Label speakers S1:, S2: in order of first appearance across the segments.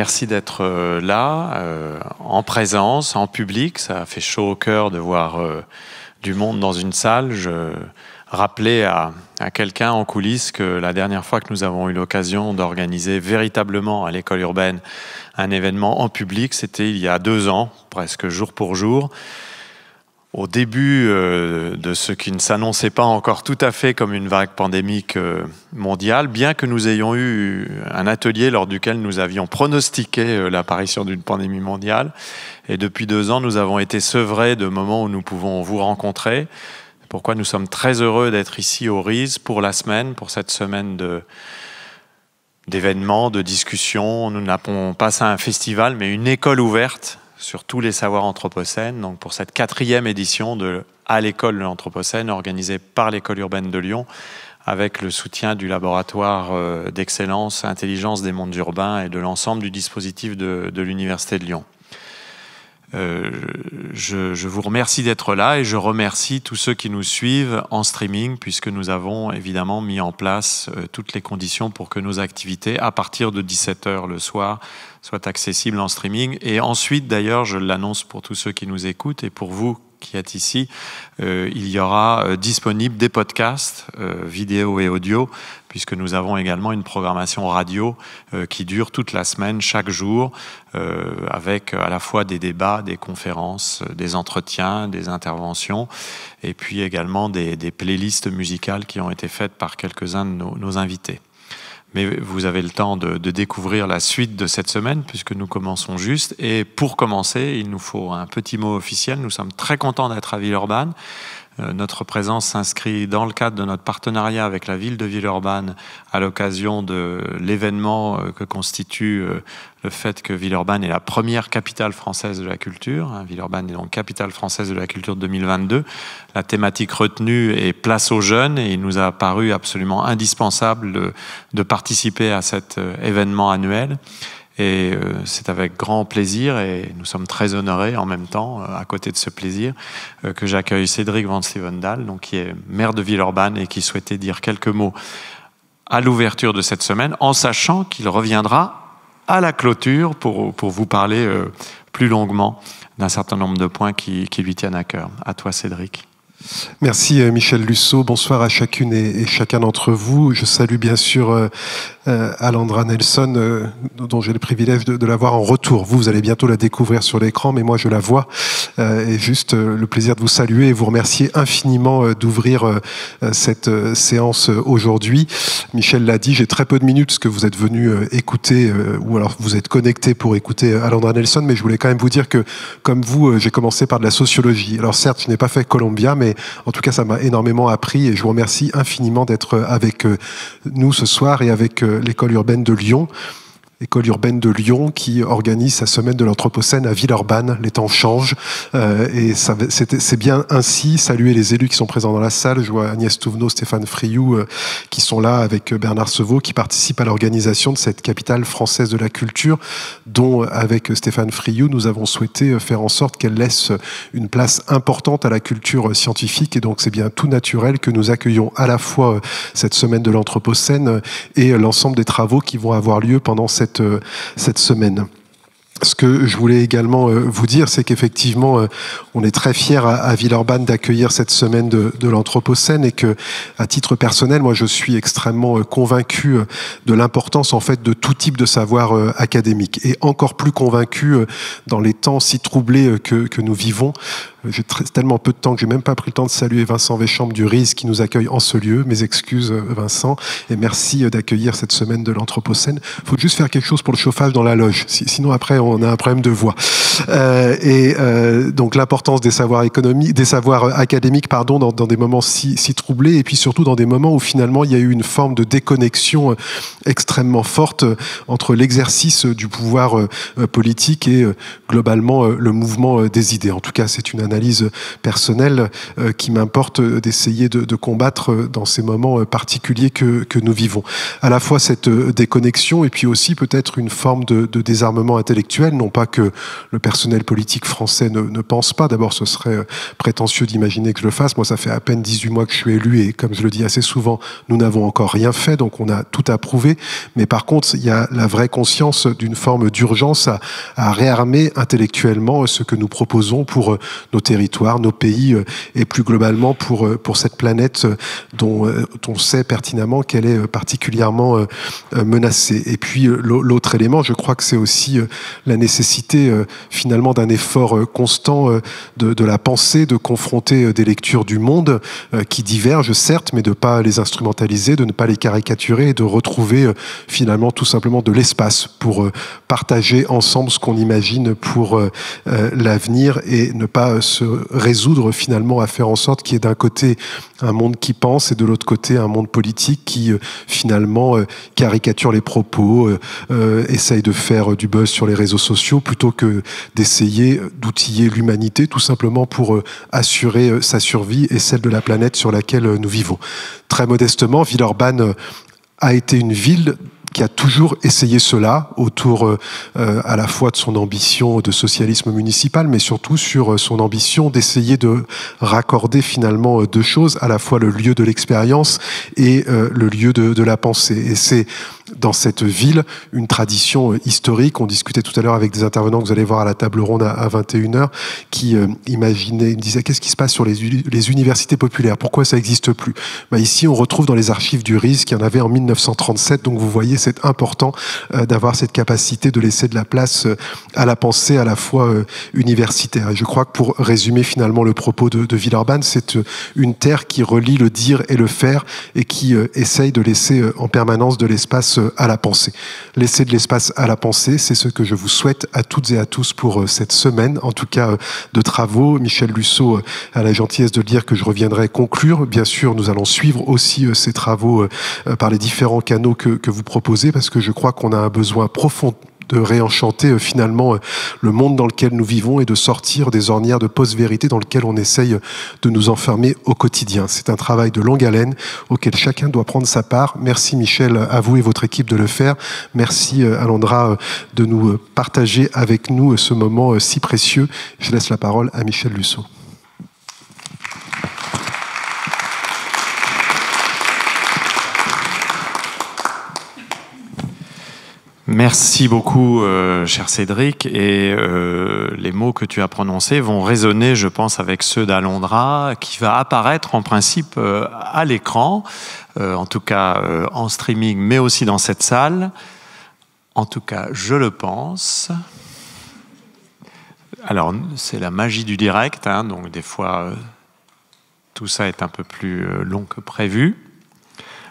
S1: merci d'être là, en présence, en public. Ça fait chaud au cœur de voir du monde dans une salle. Je rappelais à quelqu'un en coulisses que la dernière fois que nous avons eu l'occasion d'organiser véritablement à l'école urbaine un événement en public, c'était il y a 2 ans, presque jour pour jour. Au début de ce qui ne s'annonçait pas encore tout à fait comme une vague pandémique mondiale, bien que nous ayons eu un atelier lors duquel nous avions pronostiqué l'apparition d'une pandémie mondiale. Et depuis 2 ans, nous avons été sevrés de moments où nous pouvons vous rencontrer. C'est pourquoi nous sommes très heureux d'être ici au RISE pour cette semaine d'événements, de discussions. Nous n'appelons pas ça un festival, mais une école ouverte sur tous les savoirs anthropocènes, donc pour cette 4e édition de À l'école de l'Anthropocène, organisée par l'école urbaine de Lyon, avec le soutien du laboratoire d'excellence Intelligence des mondes urbains et de l'ensemble du dispositif de l'Université de Lyon. Je vous remercie d'être là et je remercie tous ceux qui nous suivent en streaming, puisque nous avons évidemment mis en place toutes les conditions pour que nos activités, à partir de 17h le soir, soient accessibles en streaming. Et ensuite, d'ailleurs, je l'annonce pour tous ceux qui nous écoutent et pour vous qui êtes ici, il y aura disponible des podcasts, vidéo et audio, puisque nous avons également une programmation radio qui dure toute la semaine, chaque jour, avec à la fois des débats, des conférences, des entretiens, des interventions, et puis également des playlists musicales qui ont été faites par quelques-uns de nos invités. Mais vous avez le temps de découvrir la suite de cette semaine, puisque nous commençons juste. Et pour commencer, il nous faut un petit mot officiel. Nous sommes très contents d'être à Villeurbanne. Notre présence s'inscrit dans le cadre de notre partenariat avec la ville de Villeurbanne à l'occasion de l'événement que constitue le fait que Villeurbanne est la première capitale française de la culture. Villeurbanne est donc capitale française de la culture 2022. La thématique retenue est place aux jeunes et il nous a paru absolument indispensable de participer à cet événement annuel. Et c'est avec grand plaisir, et nous sommes très honorés en même temps, à côté de ce plaisir, que j'accueille Cédric Van Stevendal, donc qui est maire de Villeurbanne et qui souhaitait dire quelques mots à l'ouverture de cette semaine, en sachant qu'il reviendra à la clôture pour vous parler plus longuement d'un certain nombre de points qui lui tiennent à cœur. À toi, Cédric.
S2: Merci Michel Lusseau, bonsoir à chacune et chacun d'entre vous. Je salue bien sûr Alandra Nelson, dont j'ai le privilège de la voir en retour. Vous allez bientôt la découvrir sur l'écran, mais moi je la vois. Et juste le plaisir de vous saluer et vous remercier infiniment d'ouvrir cette séance aujourd'hui. Michel l'a dit, j'ai très peu de minutes parce que vous êtes venu écouter, ou alors vous êtes connecté pour écouter Alandra Nelson, mais je voulais quand même vous dire que, comme vous, j'ai commencé par de la sociologie. Alors certes, je n'ai pas fait Columbia, mais en tout cas, ça m'a énormément appris et je vous remercie infiniment d'être avec nous ce soir et avec l'école urbaine de Lyon. École urbaine de Lyon qui organise sa semaine de l'Anthropocène à Villeurbanne. Les temps changent et c'est bien ainsi. Saluer les élus qui sont présents dans la salle. Je vois Agnès Touvenot, Stéphane Friou qui sont là avec Bernard Sevaux qui participent à l'organisation de cette capitale française de la culture dont, avec Stéphane Friou, nous avons souhaité faire en sorte qu'elle laisse une place importante à la culture scientifique. Et donc c'est bien tout naturel que nous accueillons à la fois cette semaine de l'Anthropocène et l'ensemble des travaux qui vont avoir lieu pendant cette semaine. Ce que je voulais également vous dire, c'est qu'effectivement, on est très fiers à Villeurbanne d'accueillir cette semaine de l'Anthropocène et que, à titre personnel, moi, je suis extrêmement convaincu de l'importance, en fait, de tout type de savoir académique et encore plus convaincu dans les temps si troublés que nous vivons. J'ai tellement peu de temps que j'ai même pas pris le temps de saluer Vincent Véchamp du RISE qui nous accueille en ce lieu. Mes excuses, Vincent, et merci d'accueillir cette semaine de l'Anthropocène. Il faut juste faire quelque chose pour le chauffage dans la loge, sinon après on a un problème de voix. Donc l'importance des savoirs académiques, dans des moments si troublés, et puis surtout dans des moments où finalement il y a eu une forme de déconnexion extrêmement forte entre l'exercice du pouvoir politique et globalement le mouvement des idées. En tout cas, c'est une analyse personnelle qui m'importe d'essayer de combattre dans ces moments particuliers que nous vivons. À la fois cette déconnexion et puis aussi peut-être une forme de désarmement intellectuel intellectuelle. Non pas que le personnel politique français ne pense pas. D'abord, ce serait prétentieux d'imaginer que je le fasse. Moi, ça fait à peine 18 mois que je suis élu et comme je le dis assez souvent, nous n'avons encore rien fait, donc on a tout approuvé. Mais par contre, il y a la vraie conscience d'une forme d'urgence à réarmer intellectuellement ce que nous proposons pour nos territoires, nos pays et plus globalement pour cette planète dont on sait pertinemment qu'elle est particulièrement menacée. Et puis l'autre élément, je crois que c'est aussi la nécessité finalement d'un effort constant de la pensée, de confronter des lectures du monde qui divergent certes, mais de ne pas les instrumentaliser, de ne pas les caricaturer et de retrouver finalement tout simplement de l'espace pour partager ensemble ce qu'on imagine pour l'avenir et ne pas se résoudre finalement à faire en sorte qu'il y ait d'un côté un monde qui pense et de l'autre côté un monde politique qui finalement caricature les propos, essaye de faire du buzz sur les réseaux sociaux plutôt que d'essayer d'outiller l'humanité tout simplement pour assurer sa survie et celle de la planète sur laquelle nous vivons. Très modestement, Villeurbanne a été une ville qui a toujours essayé cela autour à la fois de son ambition de socialisme municipal, mais surtout sur son ambition d'essayer de raccorder finalement deux choses, à la fois le lieu de l'expérience et le lieu de la pensée. Et c'est dans cette ville une tradition historique. On discutait tout à l'heure avec des intervenants que vous allez voir à la table ronde à 21h, qui imaginaient, ils me disaient qu'est-ce qui se passe sur les universités populaires, pourquoi ça n'existe plus. Ici on retrouve dans les archives du RIS qu'il y en avait en 1937, donc vous voyez c'est important d'avoir cette capacité de laisser de la place à la pensée à la fois universitaire. Et je crois que pour résumer finalement le propos de Villeurbanne, c'est une terre qui relie le dire et le faire et qui essaye de laisser en permanence de l'espace à la pensée. Laisser de l'espace à la pensée, c'est ce que je vous souhaite à toutes et à tous pour cette semaine, en tout cas de travaux. Michel Lusseau a la gentillesse de dire que je reviendrai conclure. Bien sûr, nous allons suivre aussi ces travaux par les différents canaux que vous proposez, parce que je crois qu'on a un besoin profond de réenchanter finalement le monde dans lequel nous vivons et de sortir des ornières de post-vérité dans lesquelles on essaye de nous enfermer au quotidien. C'est un travail de longue haleine auquel chacun doit prendre sa part. Merci Michel, à vous et votre équipe de le faire. Merci Alondra de nous partager avec nous ce moment si précieux. Je laisse la parole à Michel Lusseau.
S1: Merci beaucoup, cher Cédric, et les mots que tu as prononcés vont résonner, je pense, avec ceux d'Alondra, qui va apparaître en principe à l'écran, en tout cas en streaming, mais aussi dans cette salle. En tout cas, je le pense. Alors, c'est la magie du direct, hein, donc des fois, tout ça est un peu plus long que prévu.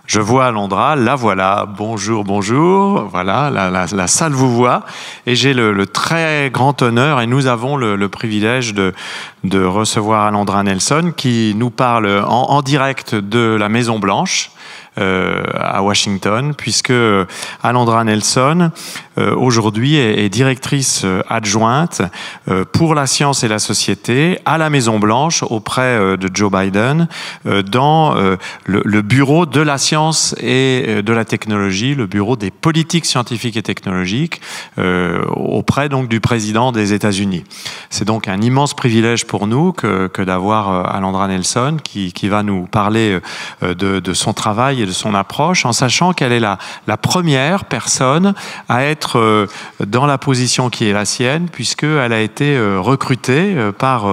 S1: Je vois Alondra, la voilà, bonjour, bonjour, voilà, la salle vous voit, et j'ai le très grand honneur, et nous avons le privilège de recevoir Alondra Nelson, qui nous parle en direct de la Maison Blanche, à Washington, puisque Alondra Nelson aujourd'hui est directrice adjointe pour la science et la société à la Maison Blanche auprès de Joe Biden dans le bureau de la science et de la technologie, le bureau des politiques scientifiques et technologiques auprès donc du président des États-Unis. C'est donc un immense privilège pour nous que d'avoir Alondra Nelson qui va nous parler de son travail et de son approche, en sachant qu'elle est la première personne à être dans la position qui est la sienne, puisqu'elle a été recrutée par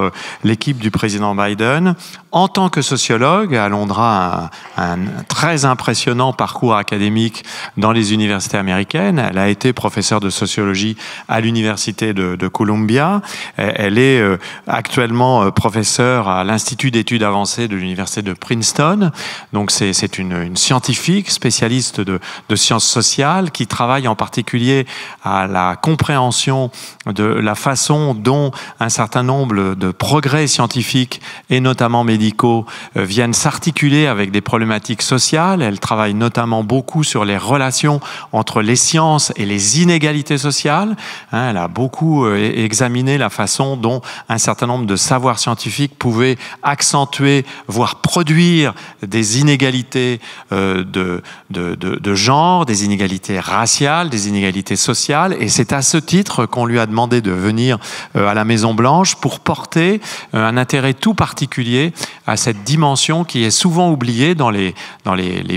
S1: l'équipe du président Biden en tant que sociologue. Alondra a un très impressionnant parcours académique dans les universités américaines. Elle a été professeure de sociologie à l'université de Columbia. Elle est actuellement professeure à l'Institut d'études avancées de l'université de Princeton. Donc c'est une scientifique spécialiste de sciences sociales qui travaille en particulier à la compréhension de la façon dont un certain nombre de progrès scientifiques et notamment médicaux viennent s'articuler avec des problématiques sociales. Elle travaille notamment beaucoup sur les relations entre les sciences et les inégalités sociales. Elle a beaucoup examiné la façon dont un certain nombre de savoirs scientifiques pouvaient accentuer, voire produire des inégalités de genre, des inégalités raciales, des inégalités sociales. Et c'est à ce titre qu'on lui a demandé de venir à la Maison-Blanche pour porter un intérêt tout particulier à cette dimension qui est souvent oubliée dans les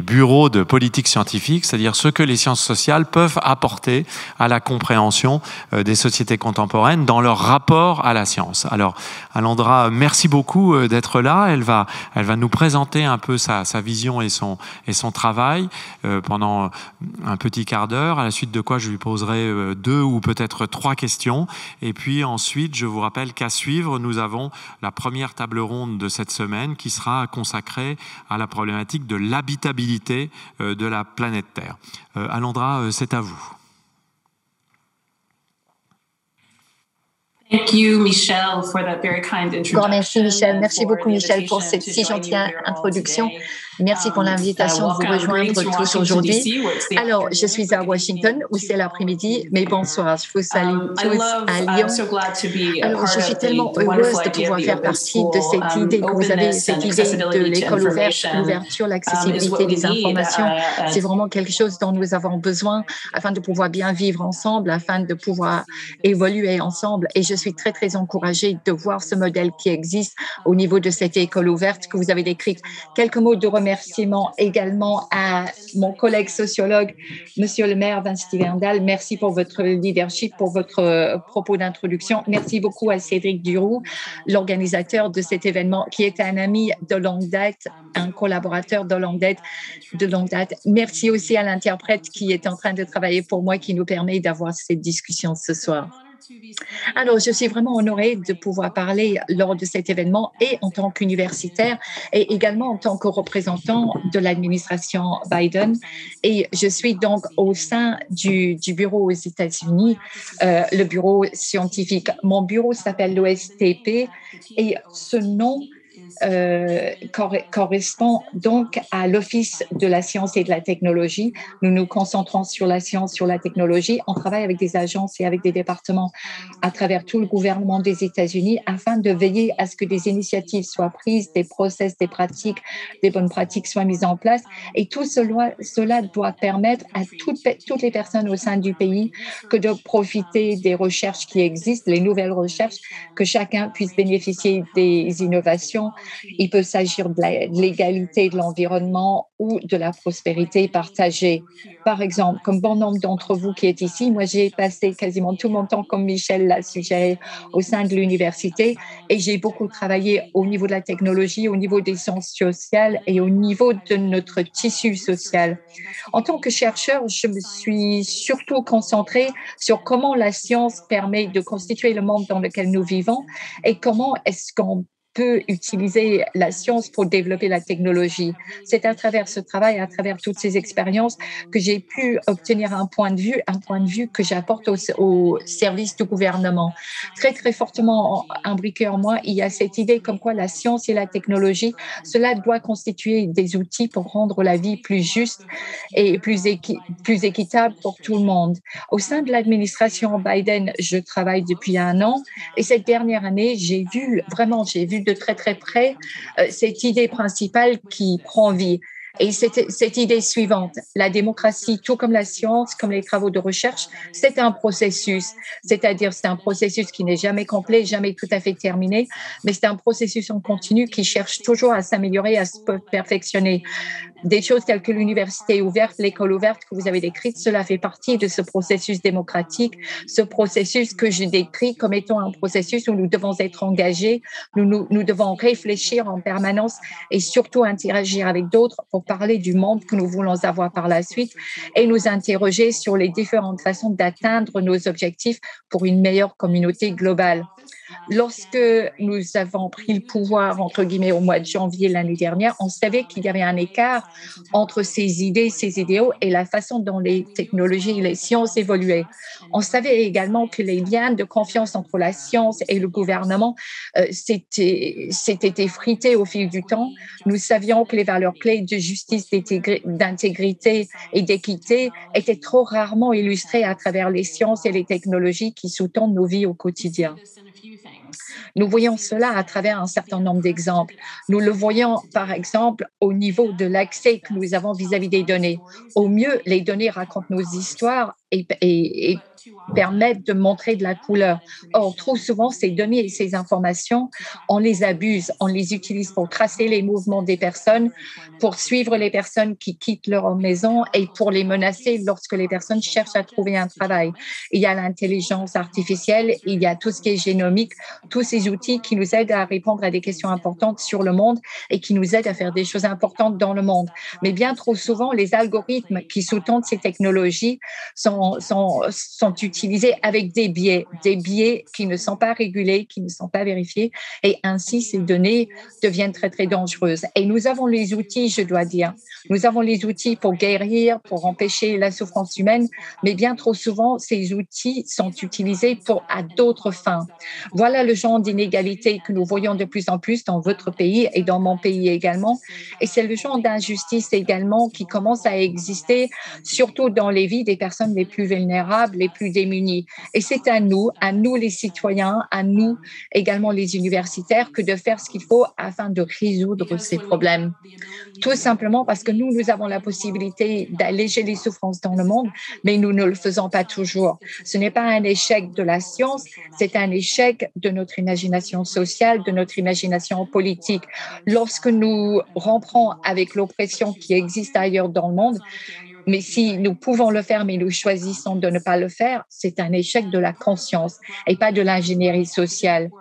S1: bureaux de politique scientifique, c'est-à-dire ce que les sciences sociales peuvent apporter à la compréhension des sociétés contemporaines dans leur rapport à la science. Alors, Alondra, merci beaucoup d'être là. Elle va nous présenter un peu sa vision et son travail pendant un petit quart d'heure, à la suite de quoi je lui poserai 2 ou peut-être 3 questions. Et puis ensuite, je vous rappelle qu'à suivre, nous avons la première table ronde de cette semaine qui sera consacrée à la problématique de l'habitabilité de la planète Terre. Alondra, c'est à vous.
S3: Grand merci Michel, merci beaucoup Michel pour cette si gentille introduction. Merci pour l'invitation de vous rejoindre tous aujourd'hui. Alors, je suis à Washington où c'est l'après-midi, mais bonsoir, je vous salue tous à Lyon. Alors, je suis tellement heureuse de pouvoir faire partie de cette idée que vous avez, cette idée de l'école ouverte, l'ouverture, l'accessibilité des informations. C'est vraiment quelque chose dont nous avons besoin afin de pouvoir bien vivre ensemble, afin de pouvoir évoluer ensemble. Et je suis très, très encouragée de voir ce modèle qui existe au niveau de cette école ouverte que vous avez décrite. Quelques mots de remerciement également à mon collègue sociologue, Monsieur le maire Vincent Vandal. Merci pour votre leadership, pour votre propos d'introduction. Merci beaucoup à Cédric Duroux, l'organisateur de cet événement, qui est un ami de longue date, un collaborateur de longue date. Merci aussi à l'interprète qui est en train de travailler pour moi, qui nous permet d'avoir cette discussion ce soir. Alors, je suis vraiment honorée de pouvoir parler lors de cet événement et en tant qu'universitaire et également en tant que représentant de l'administration Biden. Et je suis donc au sein du bureau aux États-Unis, le bureau scientifique. Mon bureau s'appelle l'OSTP et ce nom correspond donc à l'Office de la science et de la technologie. Nous nous concentrons sur la science, sur la technologie. On travaille avec des agences et avec des départements à travers tout le gouvernement des États-Unis afin de veiller à ce que des initiatives soient prises, des process, des pratiques, des bonnes pratiques soient mises en place. Et tout cela doit permettre à toutes les personnes au sein du pays que de profiter des recherches qui existent, les nouvelles recherches, que chacun puisse bénéficier des innovations. Il peut s'agir de l'égalité de l'environnement ou de la prospérité partagée. Par exemple, comme bon nombre d'entre vous qui êtes ici, moi j'ai passé quasiment tout mon temps, comme Michel l'a suggéré, au sein de l'université et j'ai beaucoup travaillé au niveau de la technologie, au niveau des sciences sociales et au niveau de notre tissu social. En tant que chercheur, je me suis surtout concentrée sur comment la science permet de constituer le monde dans lequel nous vivons et comment est-ce qu'on peut utiliser la science pour développer la technologie. C'est à travers ce travail, à travers toutes ces expériences que j'ai pu obtenir un point de vue que j'apporte au service du gouvernement. Très, très fortement imbriqué en moi, il y a cette idée comme quoi la science et la technologie, cela doit constituer des outils pour rendre la vie plus juste et plus équitable pour tout le monde. Au sein de l'administration Biden, je travaille depuis 1 an et cette dernière année, j'ai vu de très, très près cette idée principale qui prend vie. Et c'était cette idée suivante. La démocratie, tout comme la science, comme les travaux de recherche, c'est un processus. C'est-à-dire, c'est un processus qui n'est jamais complet, jamais tout à fait terminé, mais c'est un processus en continu qui cherche toujours à s'améliorer, à se perfectionner. Des choses telles que l'université ouverte, l'école ouverte que vous avez décrite, cela fait partie de ce processus démocratique, ce processus que je décris comme étant un processus où nous devons être engagés, nous devons réfléchir en permanence et surtout interagir avec d'autres pour parler du monde que nous voulons avoir par la suite et nous interroger sur les différentes façons d'atteindre nos objectifs pour une meilleure communauté globale. Lorsque nous avons pris le pouvoir, entre guillemets, au mois de janvier l'année dernière, on savait qu'il y avait un écart entre ces idées, ces idéaux et la façon dont les technologies et les sciences évoluaient. On savait également que les liens de confiance entre la science et le gouvernement s'étaient effrités au fil du temps. Nous savions que les valeurs clés de justice, d'intégrité et d'équité étaient trop rarement illustrées à travers les sciences et les technologies qui sous-tendent nos vies au quotidien. Nous voyons cela à travers un certain nombre d'exemples. Nous le voyons, par exemple, au niveau de l'accès que nous avons vis-à-vis des données. Au mieux, les données racontent nos histoires et permettent de montrer de la couleur. Or, trop souvent, ces données et ces informations, on les abuse, on les utilise pour tracer les mouvements des personnes, pour suivre les personnes qui quittent leur maison et pour les menacer lorsque les personnes cherchent à trouver un travail. Il y a l'intelligence artificielle, il y a tout ce qui est génomique, tous ces outils qui nous aident à répondre à des questions importantes sur le monde et qui nous aident à faire des choses importantes dans le monde. Mais bien trop souvent, les algorithmes qui sous-tendent ces technologies sont utilisés avec des biais qui ne sont pas régulés, qui ne sont pas vérifiés, et ainsi ces données deviennent très, très dangereuses. Et nous avons les outils, je dois dire. Nous avons les outils pour guérir, pour empêcher la souffrance humaine, mais bien trop souvent, ces outils sont utilisés à d'autres fins. Voilà le genre d'inégalité que nous voyons de plus en plus dans votre pays et dans mon pays également. Et c'est le genre d'injustice également qui commence à exister, surtout dans les vies des personnes les plus vulnérables, les plus démunies. Et c'est à nous les citoyens, à nous également les universitaires, que de faire ce qu'il faut afin de résoudre ces problèmes. Tout simplement parce que nous avons la possibilité d'alléger les souffrances dans le monde, mais nous ne le faisons pas toujours. Ce n'est pas un échec de la science, c'est un échec de notre imagination sociale, de notre imagination politique. Lorsque nous rompons avec l'oppression qui existe ailleurs dans le monde, mais si nous pouvons le faire, mais nous choisissons de ne pas le faire, c'est un échec de la conscience et pas de l'ingénierie sociale.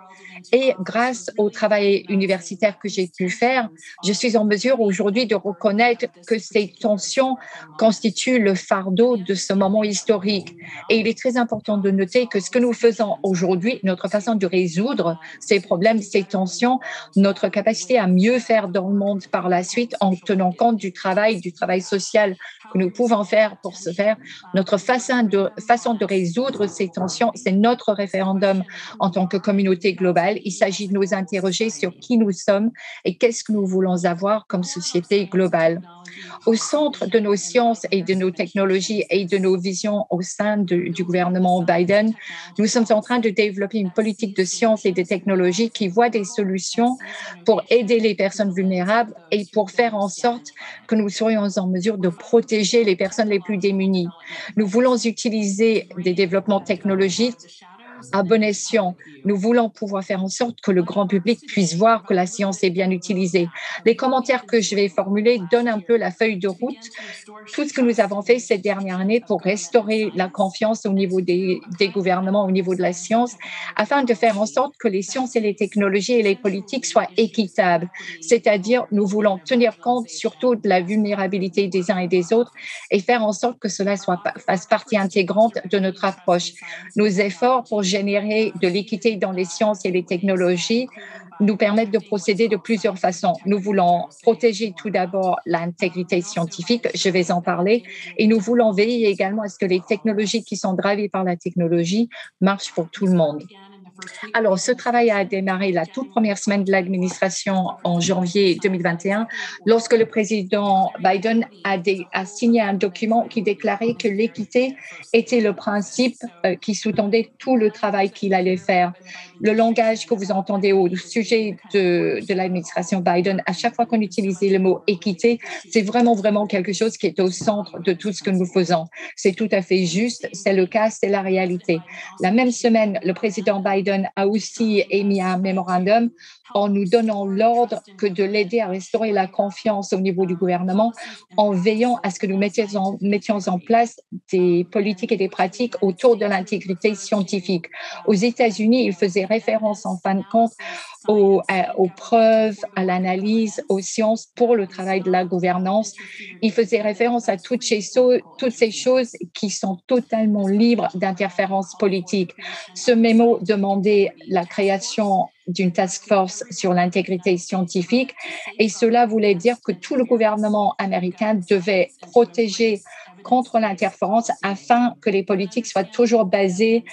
S3: Et grâce au travail universitaire que j'ai pu faire, je suis en mesure aujourd'hui de reconnaître que ces tensions constituent le fardeau de ce moment historique. Et il est très important de noter que ce que nous faisons aujourd'hui, notre façon de résoudre ces problèmes, ces tensions, notre capacité à mieux faire dans le monde par la suite en tenant compte du travail social que nous pouvons faire pour ce faire, notre façon de résoudre ces tensions, c'est notre référendum en tant que communauté globale. Il s'agit de nous interroger sur qui nous sommes et qu'est-ce que nous voulons avoir comme société globale. Au centre de nos sciences et de nos technologies et de nos visions au sein du gouvernement Biden, nous sommes en train de développer une politique de sciences et de technologies qui voit des solutions pour aider les personnes vulnérables et pour faire en sorte que nous soyons en mesure de protéger les personnes les plus démunies. Nous voulons utiliser des développements technologiques à bon escient. Nous voulons pouvoir faire en sorte que le grand public puisse voir que la science est bien utilisée. Les commentaires que je vais formuler donnent un peu la feuille de route, tout ce que nous avons fait ces dernières années pour restaurer la confiance au niveau des gouvernements, au niveau de la science, afin de faire en sorte que les sciences et les technologies et les politiques soient équitables. C'est-à-dire, nous voulons tenir compte surtout de la vulnérabilité des uns et des autres et faire en sorte que cela fasse partie intégrante de notre approche. Nos efforts pour générer de l'équité dans les sciences et les technologies nous permettent de procéder de plusieurs façons. Nous voulons protéger tout d'abord l'intégrité scientifique, je vais en parler, et nous voulons veiller également à ce que les technologies qui sont drivées par la technologie marchent pour tout le monde. Alors, ce travail a démarré la toute première semaine de l'administration en janvier 2021, lorsque le président Biden a signé un document qui déclarait que l'équité était le principe qui sous-tendait tout le travail qu'il allait faire. Le langage que vous entendez au sujet de l'administration Biden, à chaque fois qu'on utilisait le mot équité, c'est vraiment, vraiment quelque chose qui est au centre de tout ce que nous faisons. C'est tout à fait juste, c'est le cas, c'est la réalité. La même semaine, le président Biden a aussi émis un mémorandum en nous donnant l'ordre que de l'aider à restaurer la confiance au niveau du gouvernement en veillant à ce que nous mettions en place des politiques et des pratiques autour de l'intégrité scientifique. Aux États-Unis, il faisait référence en fin de compte aux preuves, à l'analyse, aux sciences pour le travail de la gouvernance. Il faisait référence à toutes ces choses qui sont totalement libres d'interférences politiques. Ce mémo demandait la création d'une task force sur l'intégrité scientifique et cela voulait dire que tout le gouvernement américain devait protéger contre l'interférence afin que les politiques soient toujours basées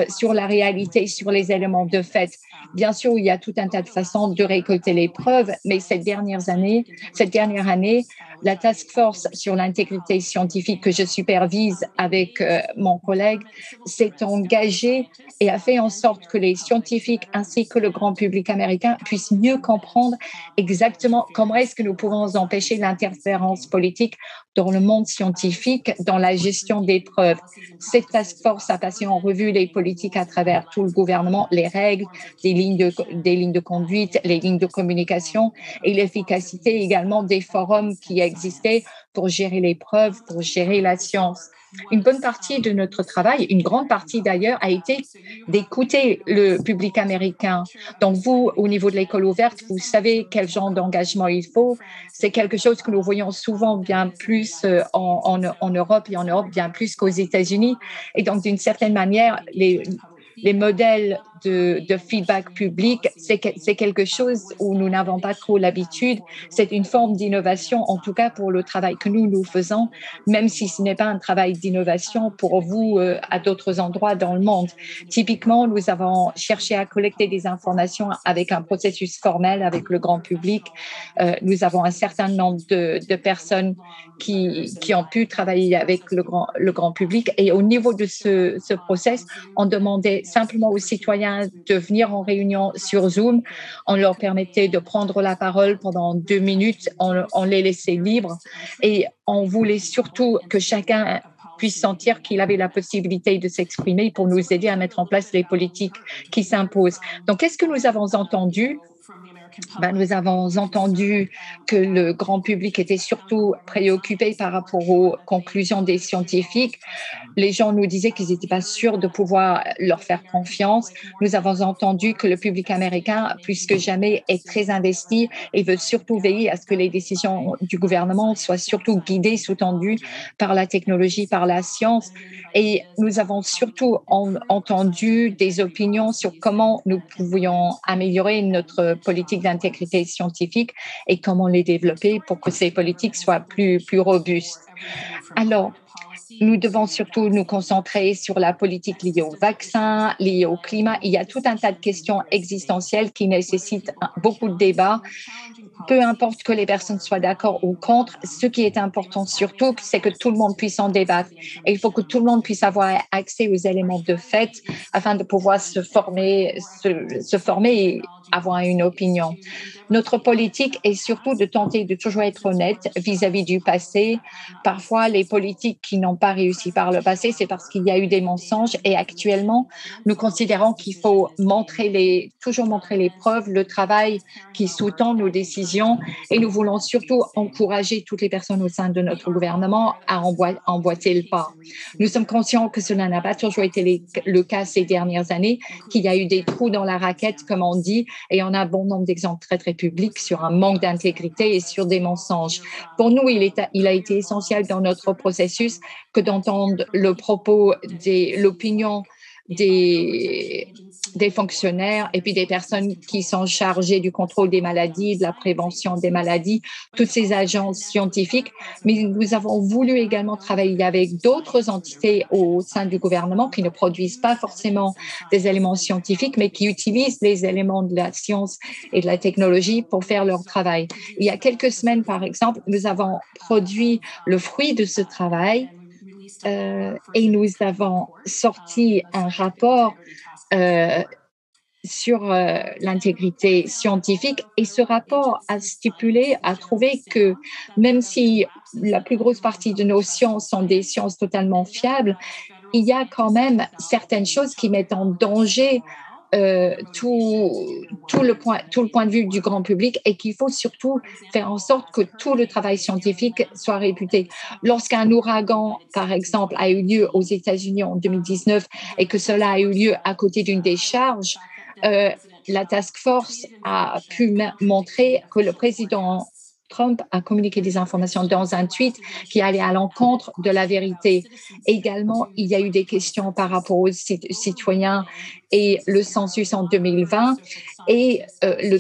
S3: sur la réalité, sur les éléments de fait. Bien sûr, il y a tout un tas de façons de récolter les preuves, mais cette dernière année, La task force sur l'intégrité scientifique que je supervise avec mon collègue s'est engagée et a fait en sorte que les scientifiques ainsi que le grand public américain puissent mieux comprendre exactement comment est-ce que nous pouvons empêcher l'interférence politique dans le monde scientifique, dans la gestion des preuves. Cette task force a passé en revue les politiques à travers tout le gouvernement, les règles, des lignes de conduite, les lignes de communication et l'efficacité également des forums qui existaient pour gérer les preuves, pour gérer la science. Une bonne partie de notre travail, une grande partie d'ailleurs, a été d'écouter le public américain. Donc vous, au niveau de l'école ouverte, vous savez quel genre d'engagement il faut. C'est quelque chose que nous voyons souvent bien plus en Europe et en Europe bien plus qu'aux États-Unis. Et donc d'une certaine manière, les modèles de feedback public, c'est quelque chose où nous n'avons pas trop l'habitude. C'est une forme d'innovation, en tout cas pour le travail que nous faisons, même si ce n'est pas un travail d'innovation pour vous à d'autres endroits dans le monde. Typiquement, nous avons cherché à collecter des informations avec un processus formel avec le grand public. Nous avons un certain nombre de personnes qui ont pu travailler avec le grand public. Et au niveau de ce process, on demandait simplement aux citoyens de venir en réunion sur Zoom. On leur permettait de prendre la parole pendant 2 minutes. On les laissait libres et on voulait surtout que chacun puisse sentir qu'il avait la possibilité de s'exprimer pour nous aider à mettre en place les politiques qui s'imposent. Donc, qu'est-ce que nous avons entendu? Nous avons entendu que le grand public était surtout préoccupé par rapport aux conclusions des scientifiques. Les gens nous disaient qu'ils n'étaient pas sûrs de pouvoir leur faire confiance. Nous avons entendu que le public américain, plus que jamais, est très investi et veut surtout veiller à ce que les décisions du gouvernement soient surtout guidées, sous-tendues par la technologie, par la science. Et nous avons surtout entendu des opinions sur comment nous pouvions améliorer notre politique d'intégrité scientifique et comment les développer pour que ces politiques soient plus robustes. Alors, nous devons surtout nous concentrer sur la politique liée au vaccin, liée au climat. Il y a tout un tas de questions existentielles qui nécessitent beaucoup de débats. Peu importe que les personnes soient d'accord ou contre, ce qui est important surtout, c'est que tout le monde puisse en débattre. Et il faut que tout le monde puisse avoir accès aux éléments de fait afin de pouvoir se former et avoir une opinion. Notre politique est surtout de tenter de toujours être honnête vis-à-vis du passé. Parfois, les politiques qui n'ont pas réussi par le passé, c'est parce qu'il y a eu des mensonges. Et actuellement, nous considérons qu'il faut toujours montrer les preuves, le travail qui sous-tend nos décisions. Et nous voulons surtout encourager toutes les personnes au sein de notre gouvernement à emboîter le pas. Nous sommes conscients que cela n'a pas toujours été le cas ces dernières années, qu'il y a eu des trous dans la raquette, comme on dit, et on a bon nombre d'exemples très publics sur un manque d'intégrité et sur des mensonges. Pour nous, il a été essentiel dans notre processus que d'entendre l'opinion des fonctionnaires et puis des personnes qui sont chargées du contrôle des maladies, de la prévention des maladies, toutes ces agences scientifiques. Mais nous avons voulu également travailler avec d'autres entités au sein du gouvernement qui ne produisent pas forcément des éléments scientifiques, mais qui utilisent les éléments de la science et de la technologie pour faire leur travail. Il y a quelques semaines, par exemple, nous avons produit le fruit de ce travail et nous avons sorti un rapport sur l'intégrité scientifique et ce rapport a trouvé que même si la plus grosse partie de nos sciences sont des sciences totalement fiables, il y a quand même certaines choses qui mettent en danger tout le point de vue du grand public et qu'il faut surtout faire en sorte que tout le travail scientifique soit réputé. Lorsqu'un ouragan, par exemple, a eu lieu aux États-Unis en 2019 et que cela a eu lieu à côté d'une décharge, la task force a pu montrer que le président Trump a communiqué des informations dans un tweet qui allait à l'encontre de la vérité. Également, il y a eu des questions par rapport aux citoyens et le census en 2020 et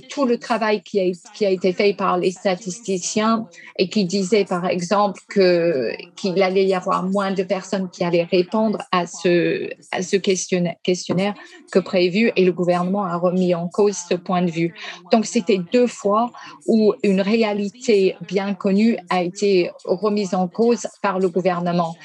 S3: tout le travail qui a été fait par les statisticiens et qui disait par exemple qu'il allait y avoir moins de personnes qui allaient répondre à ce questionnaire que prévu et le gouvernement a remis en cause ce point de vue. Donc c'était 2 fois où une réalité était bien connue a été remise en cause par le gouvernement.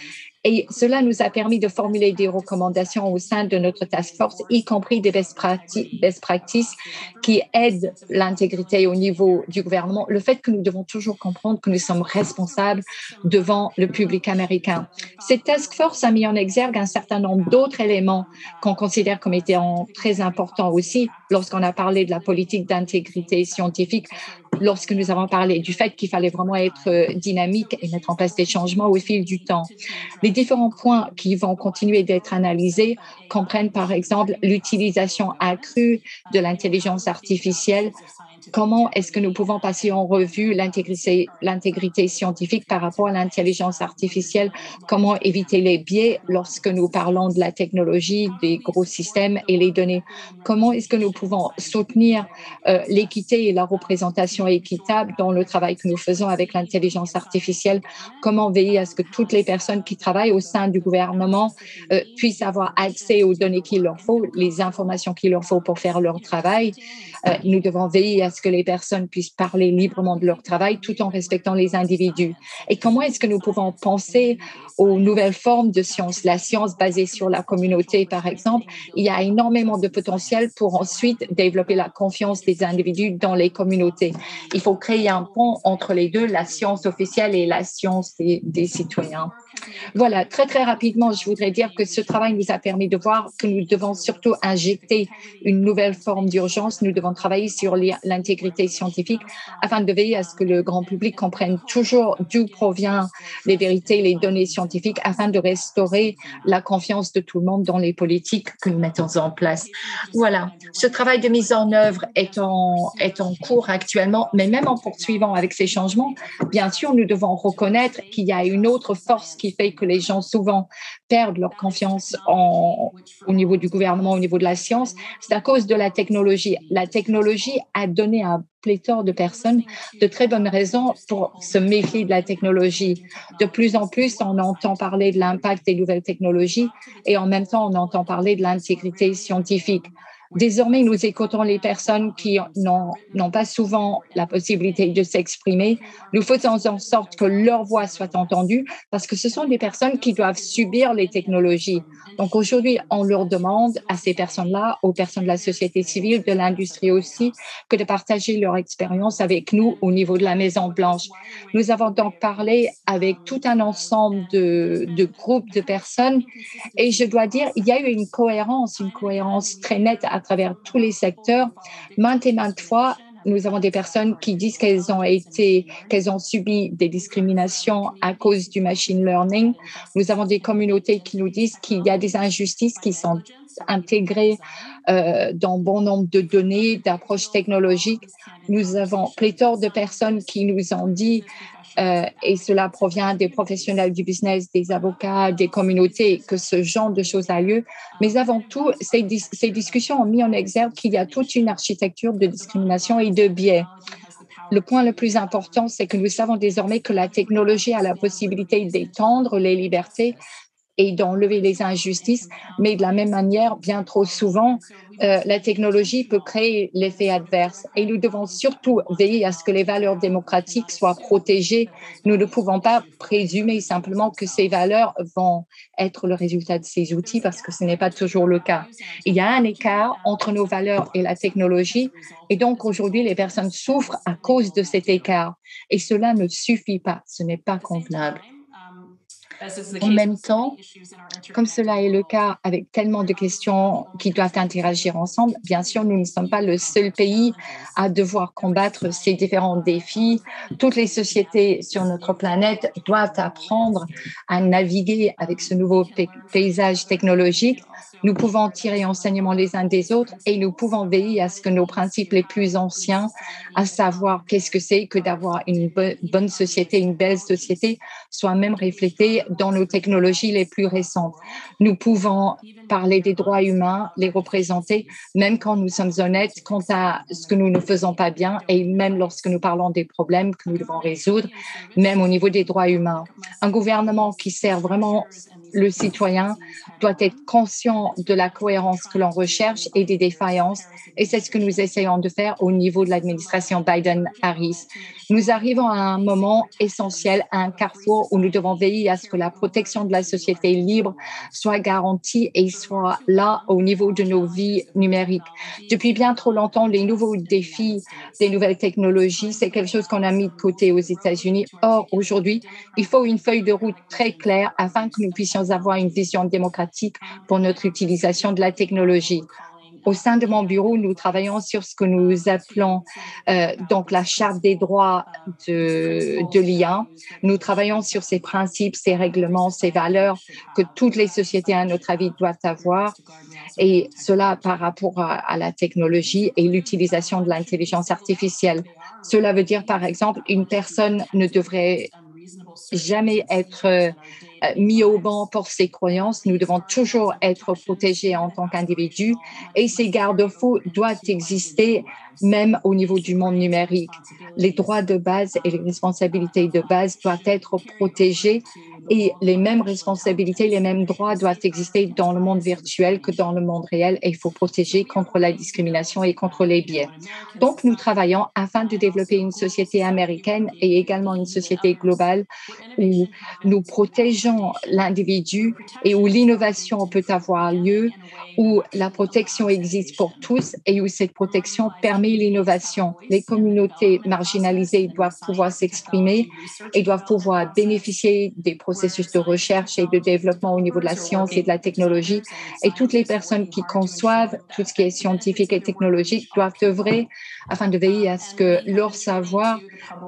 S3: Et cela nous a permis de formuler des recommandations au sein de notre task force, y compris des best practices qui aident l'intégrité au niveau du gouvernement. Le fait que nous devons toujours comprendre que nous sommes responsables devant le public américain. Cette task force a mis en exergue un certain nombre d'autres éléments qu'on considère comme étant très importants aussi lorsqu'on a parlé de la politique d'intégrité scientifique, lorsque nous avons parlé du fait qu'il fallait vraiment être dynamique et mettre en place des changements au fil du temps. Les différents points qui vont continuer d'être analysés comprennent par exemple l'utilisation accrue de l'intelligence artificielle. Comment est-ce que nous pouvons passer en revue l'intégrité scientifique par rapport à l'intelligence artificielle? Comment éviter les biais lorsque nous parlons de la technologie, des gros systèmes et les données? Comment est-ce que nous pouvons soutenir l'équité et la représentation équitable dans le travail que nous faisons avec l'intelligence artificielle? Comment veiller à ce que toutes les personnes qui travaillent au sein du gouvernement puissent avoir accès aux données qu'il leur faut, les informations qu'il leur faut pour faire leur travail? Nous devons veiller à ce que les personnes puissent parler librement de leur travail tout en respectant les individus. Et comment est-ce que nous pouvons penser aux nouvelles formes de science, la science basée sur la communauté, par exemple? Il y a énormément de potentiel pour ensuite développer la confiance des individus dans les communautés. Il faut créer un pont entre les deux, la science officielle et la science des citoyens. Voilà, très très rapidement, je voudrais dire que ce travail nous a permis de voir que nous devons surtout injecter une nouvelle forme d'urgence. Nous devons travailler sur l'intégrité scientifique afin de veiller à ce que le grand public comprenne toujours d'où proviennent les vérités, les données scientifiques, afin de restaurer la confiance de tout le monde dans les politiques que nous mettons en place. Voilà, ce travail de mise en œuvre est en cours actuellement, mais même en poursuivant avec ces changements, bien sûr, nous devons reconnaître qu'il y a une autre force qui fait que les gens souvent perdent leur confiance au niveau du gouvernement, au niveau de la science, c'est à cause de la technologie. La technologie a donné à pléthore de personnes de très bonnes raisons pour se méfier de la technologie. De plus en plus, on entend parler de l'impact des nouvelles technologies et en même temps, on entend parler de l'intégrité scientifique. Désormais, nous écoutons les personnes qui n'ont pas souvent la possibilité de s'exprimer. Nous faisons en sorte que leur voix soit entendue parce que ce sont des personnes qui doivent subir les technologies. Donc aujourd'hui, on leur demande à ces personnes-là, aux personnes de la société civile, de l'industrie aussi, que de partager leur expérience avec nous au niveau de la Maison-Blanche. Nous avons donc parlé avec tout un ensemble de groupes de personnes et je dois dire, il y a eu une cohérence très nette à travers tous les secteurs. Maintes et maintes fois, nous avons des personnes qui disent qu'elles ont subi des discriminations à cause du machine learning. Nous avons des communautés qui nous disent qu'il y a des injustices qui sont intégrées dans bon nombre de données, d'approches technologiques. Nous avons pléthore de personnes qui nous ont dit et cela provient des professionnels du business, des avocats, des communautés, que ce genre de choses a lieu. Mais avant tout, ces discussions ont mis en exergue qu'il y a toute une architecture de discrimination et de biais. Le point le plus important, c'est que nous savons désormais que la technologie a la possibilité d'étendre les libertés et d'enlever les injustices, mais de la même manière, bien trop souvent, la technologie peut créer l'effet adverse. Et nous devons surtout veiller à ce que les valeurs démocratiques soient protégées. Nous ne pouvons pas présumer simplement que ces valeurs vont être le résultat de ces outils parce que ce n'est pas toujours le cas. Il y a un écart entre nos valeurs et la technologie et donc aujourd'hui, les personnes souffrent à cause de cet écart. Et cela ne suffit pas, ce n'est pas convenable. En même temps, comme cela est le cas avec tellement de questions qui doivent interagir ensemble, bien sûr, nous ne sommes pas le seul pays à devoir combattre ces différents défis. Toutes les sociétés sur notre planète doivent apprendre à naviguer avec ce nouveau paysage technologique. Nous pouvons tirer enseignement les uns des autres et nous pouvons veiller à ce que nos principes les plus anciens, à savoir qu'est-ce que c'est que d'avoir une bonne société, une belle société, soient même reflétés dans nos technologies les plus récentes. Nous pouvons parler des droits humains, les représenter, même quand nous sommes honnêtes quant à ce que nous ne faisons pas bien et même lorsque nous parlons des problèmes que nous devons résoudre, même au niveau des droits humains. Un gouvernement qui sert vraiment le citoyen doit être conscient de la cohérence que l'on recherche et des défaillances. Et c'est ce que nous essayons de faire au niveau de l'administration Biden-Harris. Nous arrivons à un moment essentiel, à un carrefour où nous devons veiller à ce que la protection de la société libre soit garantie et soit là au niveau de nos vies numériques. Depuis bien trop longtemps, les nouveaux défis des nouvelles technologies, c'est quelque chose qu'on a mis de côté aux États-Unis. Or, aujourd'hui, il faut une feuille de route très claire afin que nous puissions avoir une vision démocratique pour notre utilisation de la technologie. Au sein de mon bureau, nous travaillons sur ce que nous appelons donc la charte des droits de l'IA. Nous travaillons sur ces principes, ces règlements, ces valeurs que toutes les sociétés, à notre avis, doivent avoir. Et cela par rapport à la technologie et l'utilisation de l'intelligence artificielle. Cela veut dire, par exemple, une personne ne devrait jamais être mis au banc pour ses croyances. Nous devons toujours être protégés en tant qu'individus et ces garde-fous doivent exister même au niveau du monde numérique. Les droits de base et les responsabilités de base doivent être protégés et les mêmes responsabilités, les mêmes droits doivent exister dans le monde virtuel que dans le monde réel et il faut protéger contre la discrimination et contre les biais. Donc, nous travaillons afin de développer une société américaine et également une société globale où nous protégeons l'individu et où l'innovation peut avoir lieu, où la protection existe pour tous et où cette protection permet l'innovation. Les communautés marginalisées doivent pouvoir s'exprimer et doivent pouvoir bénéficier des processus de recherche et de développement au niveau de la science et de la technologie. Et toutes les personnes qui conçoivent tout ce qui est scientifique et technologique doivent œuvrer afin de veiller à ce que leur savoir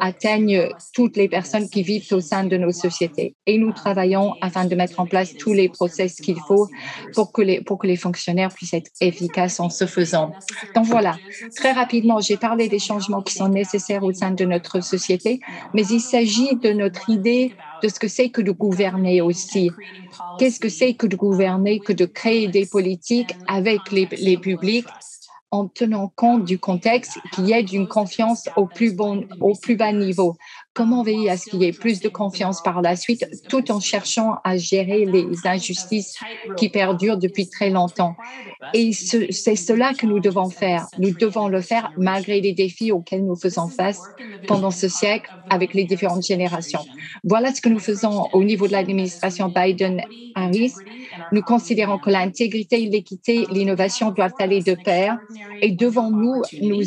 S3: atteigne toutes les personnes qui vivent au sein de nos sociétés. Et nous travaillons afin de mettre en place tous les process qu'il faut pour que les fonctionnaires puissent être efficaces en ce faisant. Donc voilà, très rapidement, j'ai parlé des changements qui sont nécessaires au sein de notre société, mais il s'agit de notre idée de ce que c'est que de gouverner aussi. Qu'est-ce que c'est que de gouverner, que de créer des politiques avec les publics en tenant compte du contexte qu'il y ait d'une confiance au plus bas niveau. Comment veiller à ce qu'il y ait plus de confiance par la suite, tout en cherchant à gérer les injustices qui perdurent depuis très longtemps. Et c'est cela que nous devons faire. Nous devons le faire malgré les défis auxquels nous faisons face pendant ce siècle avec les différentes générations. Voilà ce que nous faisons au niveau de l'administration Biden-Harris. Nous considérons que l'intégrité, l'équité, l'innovation doivent aller de pair. Et devant nous, nous le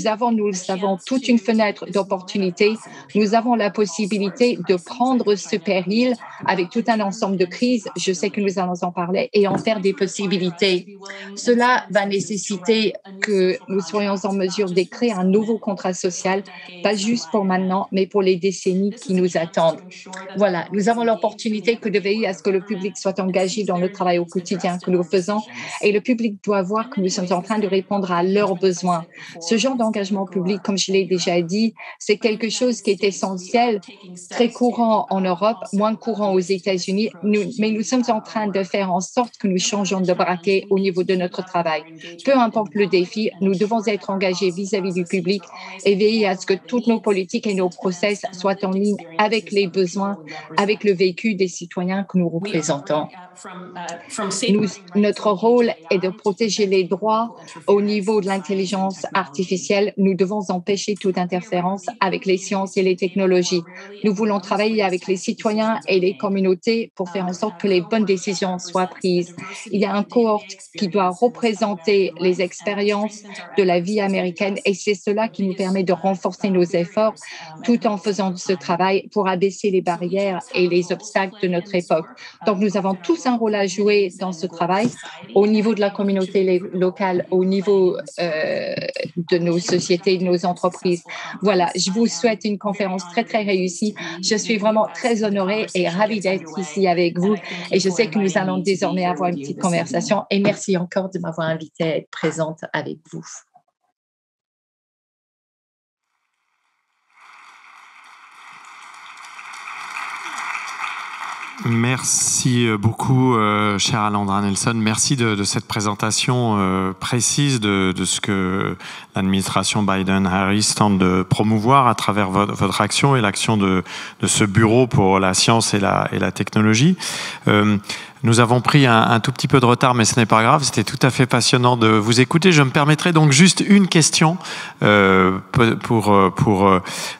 S3: savons, toute une fenêtre d'opportunité. Nous avons la possibilité de prendre ce péril avec tout un ensemble de crises. Je sais que nous allons en parler et en faire des possibilités. Cela va nécessiter que nous soyons en mesure d'écrire un nouveau contrat social, pas juste pour maintenant, mais pour les décennies qui nous attendent. Voilà, nous avons l'opportunité que de veiller à ce que le public soit engagé dans le travail au quotidien que nous faisons et le public doit voir que nous sommes en train de répondre à leurs besoins. Ce genre d'engagement public, comme je l'ai déjà dit, c'est quelque chose qui est essentiel, très courant en Europe, moins courant aux États-Unis, mais nous sommes en train de faire en sorte que nous changeons de braquet au niveau de notre travail. Peu importe le défi, nous devons être engagés vis-à-vis du public et veiller à ce que toutes nos politiques et nos process soient en ligne avec les besoins, avec le vécu des citoyens que nous représentons. Notre rôle est de protéger les droits au niveau de l'intelligence artificielle. Nous devons empêcher toute interférence avec les sciences et les technologies. Nous voulons travailler avec les citoyens et les communautés pour faire en sorte que les bonnes décisions soient prises. Il y a un cohorte qui doit représenter les expériences de la vie américaine et c'est cela qui nous permet de renforcer nos efforts tout en faisant ce travail pour abaisser les barrières et les obstacles de notre époque. Donc, nous avons tous un rôle à jouer dans ce travail au niveau de la communauté locale, au niveau de nos sociétés, de nos entreprises. Voilà, je vous souhaite une conférence très, très réussie. Je suis vraiment très honorée et ravie d'être ici avec vous et je sais que nous allons désormais avoir une petite conversation et merci encore de m'avoir invitée à être présente avec vous.
S1: Merci beaucoup, cher Alondra Nelson. Merci de cette présentation précise de ce que l'administration Biden-Harris tente de promouvoir à travers votre action et l'action de ce bureau pour la science et la technologie. Nous avons pris un tout petit peu de retard, mais ce n'est pas grave. C'était tout à fait passionnant de vous écouter. Je me permettrai donc juste une question pour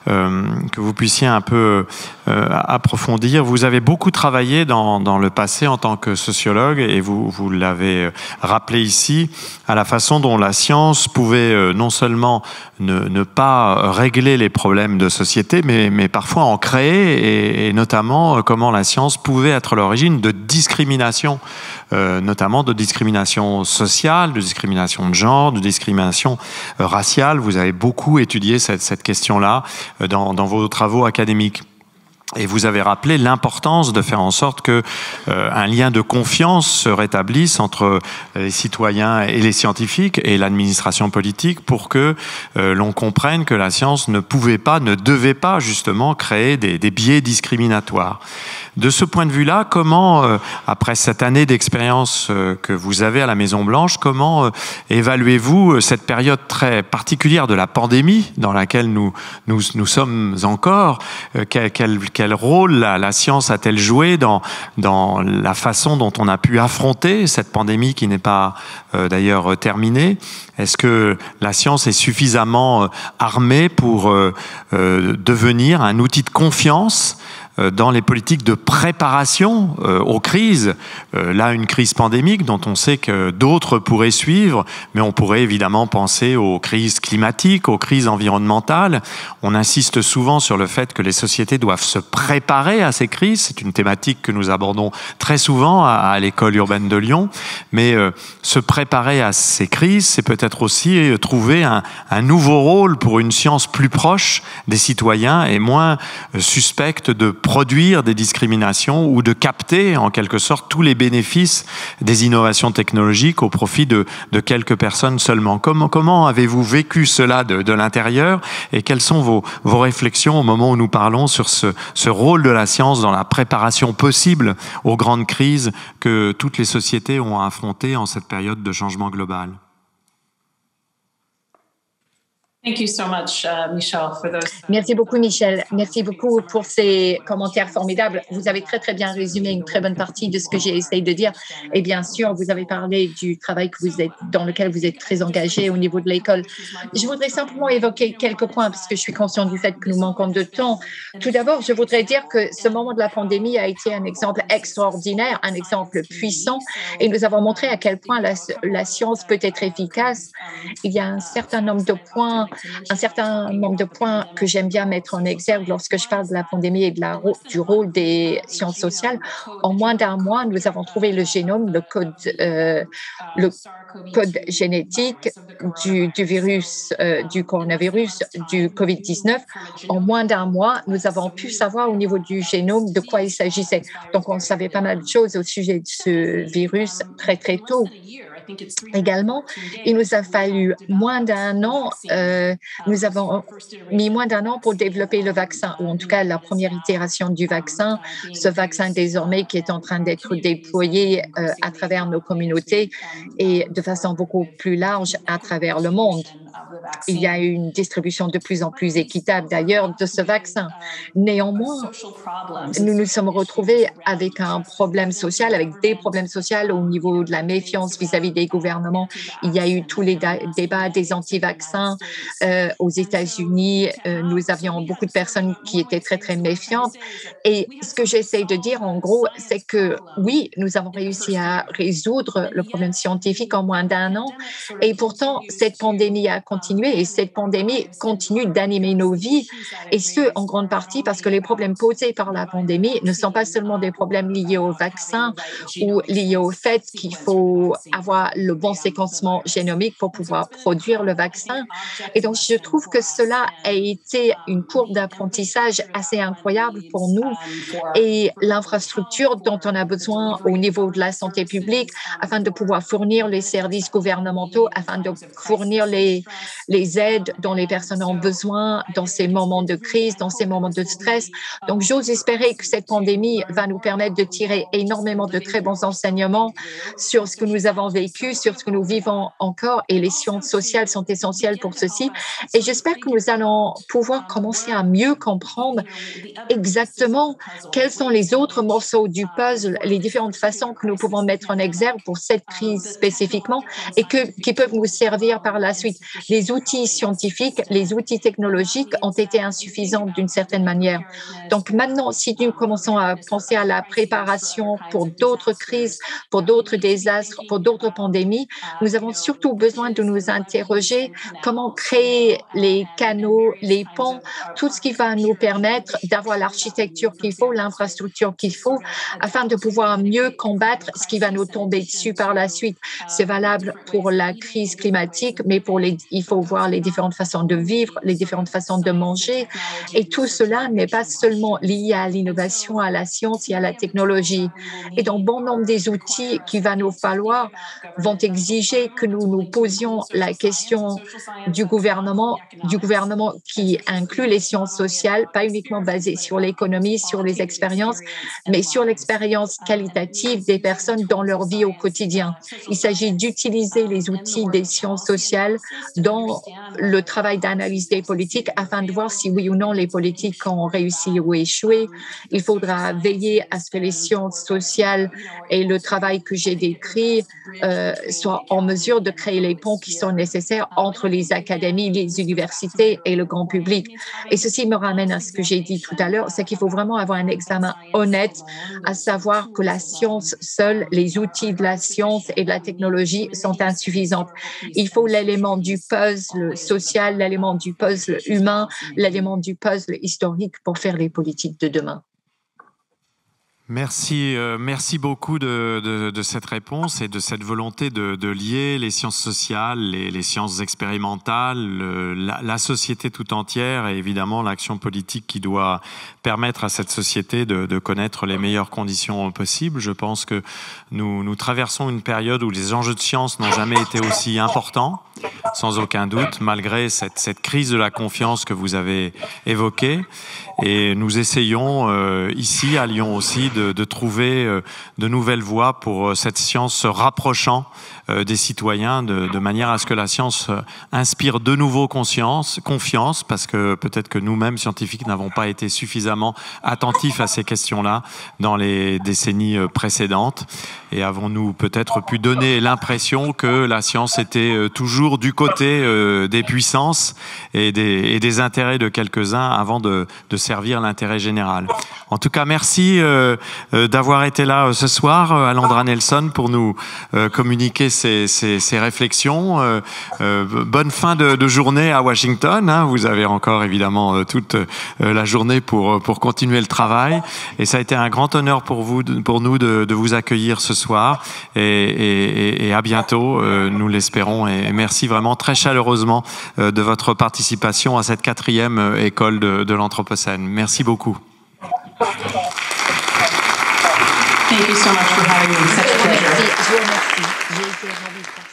S1: que vous puissiez un peu approfondir. Vous avez beaucoup travaillé dans le passé en tant que sociologue et vous l'avez rappelé ici, à la façon dont la science pouvait non seulement ne pas régler les problèmes de société, mais parfois en créer, et notamment comment la science pouvait être l'origine de discrimination, notamment de discrimination sociale, de discrimination de genre, de discrimination raciale. Vous avez beaucoup étudié cette question-là dans vos travaux académiques. Et vous avez rappelé l'importance de faire en sorte que un lien de confiance se rétablisse entre les citoyens et les scientifiques et l'administration politique pour que l'on comprenne que la science ne pouvait pas, ne devait pas justement créer des biais discriminatoires. De ce point de vue-là, comment, après cette année d'expérience que vous avez à la Maison-Blanche, comment évaluez-vous cette période très particulière de la pandémie dans laquelle nous sommes encore? Quel rôle la science a-t-elle joué dans la façon dont on a pu affronter cette pandémie qui n'est pas d'ailleurs terminée? Est-ce que la science est suffisamment armée pour devenir un outil de confiance dans les politiques de préparation aux crises, là une crise pandémique dont on sait que d'autres pourraient suivre, mais on pourrait évidemment penser aux crises climatiques, aux crises environnementales. On insiste souvent sur le fait que les sociétés doivent se préparer à ces crises. C'est une thématique que nous abordons très souvent à l'école urbaine de Lyon, mais se préparer à ces crises, c'est peut-être aussi trouver un nouveau rôle pour une science plus proche des citoyens et moins suspecte de produire des discriminations ou de capter en quelque sorte tous les bénéfices des innovations technologiques au profit de quelques personnes seulement. Comment avez-vous vécu cela de l'intérieur et quelles sont vos réflexions au moment où nous parlons sur ce rôle de la science dans la préparation possible aux grandes crises que toutes les sociétés ont à affronter en cette période de changement global?
S3: Merci beaucoup, Michel. Merci beaucoup pour ces commentaires formidables. Vous avez très, très bien résumé une très bonne partie de ce que j'ai essayé de dire. Et bien sûr, vous avez parlé du travail dans lequel vous êtes très engagé au niveau de l'école. Je voudrais simplement évoquer quelques points parce que je suis consciente du fait que nous manquons de temps. Tout d'abord, je voudrais dire que ce moment de la pandémie a été un exemple extraordinaire, un exemple puissant. Et nous avons montré à quel point la science peut être efficace. Il y a un certain nombre de points que j'aime bien mettre en exergue lorsque je parle de la pandémie et du rôle des sciences sociales. En moins d'un mois, nous avons trouvé le génome, le code génétique du virus, du coronavirus, du COVID-19. En moins d'un mois, nous avons pu savoir au niveau du génome de quoi il s'agissait. Donc, on savait pas mal de choses au sujet de ce virus très, très tôt. Également, il nous a fallu moins d'un an, nous avons mis moins d'un an pour développer le vaccin, ou en tout cas la première itération du vaccin, ce vaccin désormais qui est en train d'être déployé à travers nos communautés et de façon beaucoup plus large à travers le monde. Il y a une distribution de plus en plus équitable d'ailleurs de ce vaccin. Néanmoins, nous nous sommes retrouvés avec un problème social, avec des problèmes sociaux au niveau de la méfiance vis-à-vis des gouvernements. Il y a eu tous les débats des anti-vaccins aux États-Unis. Nous avions beaucoup de personnes qui étaient très, très méfiantes. Et ce que j'essaie de dire, en gros, c'est que oui, nous avons réussi à résoudre le problème scientifique en moins d'un an. Et pourtant, cette pandémie a continué et cette pandémie continue d'animer nos vies. Et ce, en grande partie parce que les problèmes posés par la pandémie ne sont pas seulement des problèmes liés au vaccin ou liés au fait qu'il faut avoir le bon séquencement génomique pour pouvoir produire le vaccin. Et donc, je trouve que cela a été une courbe d'apprentissage assez incroyable pour nous et l'infrastructure dont on a besoin au niveau de la santé publique afin de pouvoir fournir les services gouvernementaux, afin de fournir les les aides dont les personnes ont besoin dans ces moments de crise, dans ces moments de stress. Donc, j'ose espérer que cette pandémie va nous permettre de tirer énormément de très bons enseignements sur ce que nous avons vécu, sur ce que nous vivons encore, et les sciences sociales sont essentielles pour ceci. Et j'espère que nous allons pouvoir commencer à mieux comprendre exactement quels sont les autres morceaux du puzzle, les différentes façons que nous pouvons mettre en exergue pour cette crise spécifiquement et qui peuvent nous servir par la suite. Les outils scientifiques, les outils technologiques ont été insuffisants d'une certaine manière. Donc maintenant, si nous commençons à penser à la préparation pour d'autres crises, pour d'autres désastres, pour d'autres pandémies, nous avons surtout besoin de nous interroger comment créer les canaux, les ponts, tout ce qui va nous permettre d'avoir l'architecture qu'il faut, l'infrastructure qu'il faut, afin de pouvoir mieux combattre ce qui va nous tomber dessus par la suite. C'est valable pour la crise climatique, mais il faut voir les différentes façons de vivre, les différentes façons de manger. Et tout cela n'est pas seulement lié à l'innovation, à la science et à la technologie. Et donc, bon nombre des outils qu'il va nous falloir vont exiger que nous nous posions la question du gouvernement qui inclut les sciences sociales, pas uniquement basées sur l'économie, sur les expériences, mais sur l'expérience qualitative des personnes dans leur vie au quotidien. Il s'agit d'utiliser les outils des sciences sociales dans le travail d'analyse des politiques afin de voir si oui ou non les politiques ont réussi ou échoué. Il faudra veiller à ce que les sciences sociales et le travail que j'ai décrit soient en mesure de créer les ponts qui sont nécessaires entre les académies, les universités et le grand public. Et ceci me ramène à ce que j'ai dit tout à l'heure, c'est qu'il faut vraiment avoir un examen honnête, à savoir que la science seule, les outils de la science et de la technologie sont insuffisants. Il faut l'élément du puzzle social, l'élément du puzzle humain, l'élément du puzzle historique pour faire les politiques de demain.
S1: Merci beaucoup de cette réponse et de cette volonté de lier les sciences sociales, les sciences expérimentales, la société tout entière et évidemment l'action politique qui doit permettre à cette société de connaître les meilleures conditions possibles. Je pense que nous traversons une période où les enjeux de science n'ont jamais été aussi importants, sans aucun doute, malgré cette crise de la confiance que vous avez évoquée. Et nous essayons ici à Lyon aussi de trouver de nouvelles voies pour cette science se rapprochant des citoyens de manière à ce que la science inspire de nouveau confiance, parce que peut-être que nous-mêmes, scientifiques, n'avons pas été suffisamment attentifs à ces questions-là dans les décennies précédentes. Et avons-nous peut-être pu donner l'impression que la science était toujours du côté des puissances et des intérêts de quelques-uns avant de servir l'intérêt général. En tout cas, merci d'avoir été là ce soir, Alondra Nelson, pour nous communiquer ces réflexions. Bonne fin de journée à Washington. Hein. Vous avez encore évidemment toute la journée pour continuer le travail. Et ça a été un grand honneur pour nous de vous accueillir ce soir. Et à bientôt, nous l'espérons. Et merci vraiment très chaleureusement de votre participation à cette 4e école de l'Anthropocène. Merci beaucoup.
S4: Thank you so much for having me. Such a pleasure.
S3: Je vous remercie. J'ai été ravie.